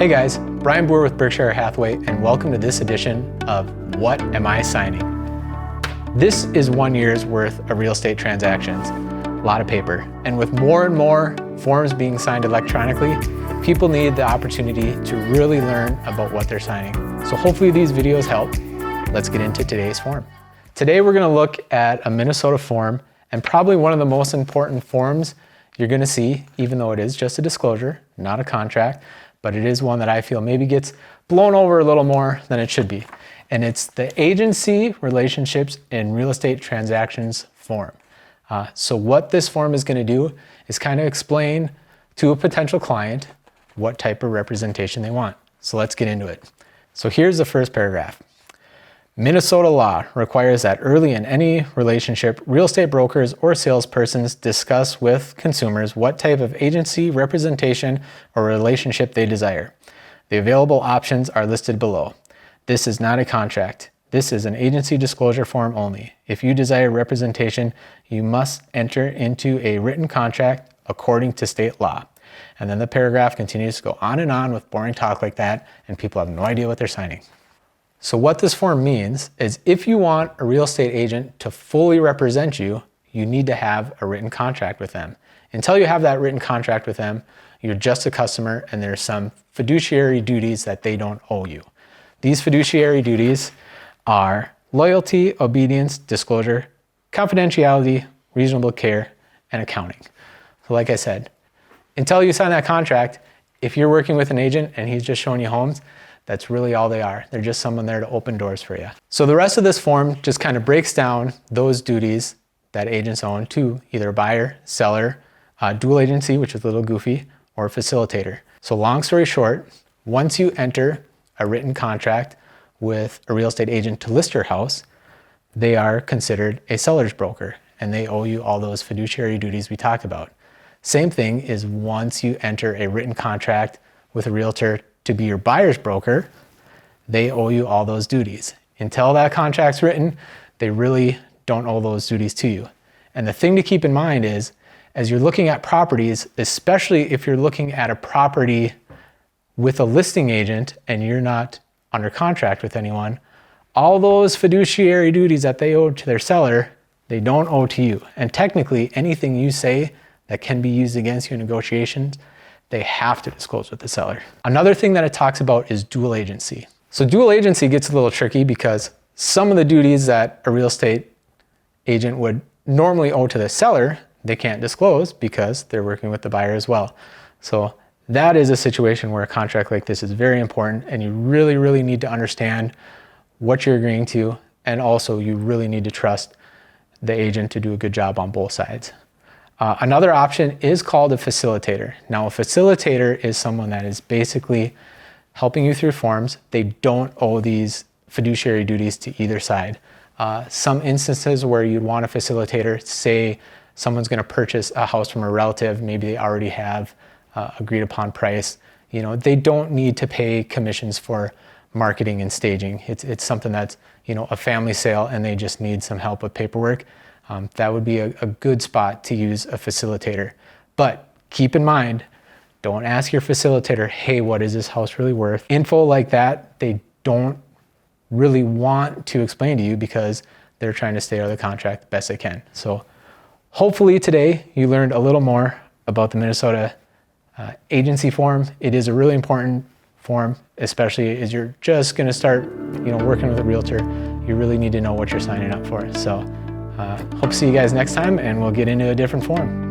Hey guys, Bryan Buhr with Berkshire Hathaway, and welcome to this edition of What Am I Signing? This is 1 year's worth of real estate transactions, a lot of paper. And with more and more forms being signed electronically, people need the opportunity to really learn about what they're signing. So hopefully these videos help. Let's get into today's form. Today we're gonna look at a Minnesota form, and probably one of the most important forms you're gonna see, even though it is just a disclosure, not a contract, but it is one that I feel maybe gets blown over a little more than it should be. And it's the Agency Relationships in Real Estate Transactions form. So what this form is gonna do is kind of explain to a potential client what type of representation they want. So let's get into it. So here's the first paragraph. Minnesota law requires that early in any relationship, real estate brokers or salespersons discuss with consumers what type of agency, representation, or relationship they desire. The available options are listed below. This is not a contract. This is an agency disclosure form only. If you desire representation, you must enter into a written contract according to state law. And then the paragraph continues to go on and on with boring talk like that, and people have no idea what they're signing. So what this form means is if you want a real estate agent to fully represent you, you need to have a written contract with them. Until you have that written contract with them, you're just a customer and there's some fiduciary duties that they don't owe you. These fiduciary duties are loyalty, obedience, disclosure, confidentiality, reasonable care, and accounting. So like I said, until you sign that contract, if you're working with an agent and he's just showing you homes, that's really all they are. They're just someone there to open doors for you. So the rest of this form just kind of breaks down those duties that agents own to either buyer, seller, dual agency, which is a little goofy, or facilitator. So long story short, once you enter a written contract with a real estate agent to list your house, they are considered a seller's broker and they owe you all those fiduciary duties we talked about. Same thing is once you enter a written contract with a realtor to be your buyer's broker, they owe you all those duties. Until that contract's written, they really don't owe those duties to you. And the thing to keep in mind is, as you're looking at properties, especially if you're looking at a property with a listing agent and you're not under contract with anyone, all those fiduciary duties that they owe to their seller, they don't owe to you. And technically, anything you say that can be used against you in negotiations, they have to disclose with the seller. Another thing that it talks about is dual agency. So dual agency gets a little tricky because some of the duties that a real estate agent would normally owe to the seller, they can't disclose because they're working with the buyer as well. So that is a situation where a contract like this is very important and you really, really need to understand what you're agreeing to, and also you really need to trust the agent to do a good job on both sides. Another option is called a facilitator. Now, a facilitator is someone that is basically helping you through forms. They don't owe these fiduciary duties to either side. Some instances where you'd want a facilitator, say someone's gonna purchase a house from a relative, maybe they already have agreed upon price. You know, they don't need to pay commissions for marketing and staging. It's something that's, you know, a family sale and they just need some help with paperwork. That would be a good spot to use a facilitator. But keep in mind, don't ask your facilitator, hey, what is this house really worth? Info like that, they don't really want to explain to you because they're trying to stay out of the contract the best they can. So hopefully today you learned a little more about the Minnesota agency form. It is a really important form, especially as you're just gonna start, you know, working with a realtor. You really need to know what you're signing up for. So hope to see you guys next time and we'll get into a different form.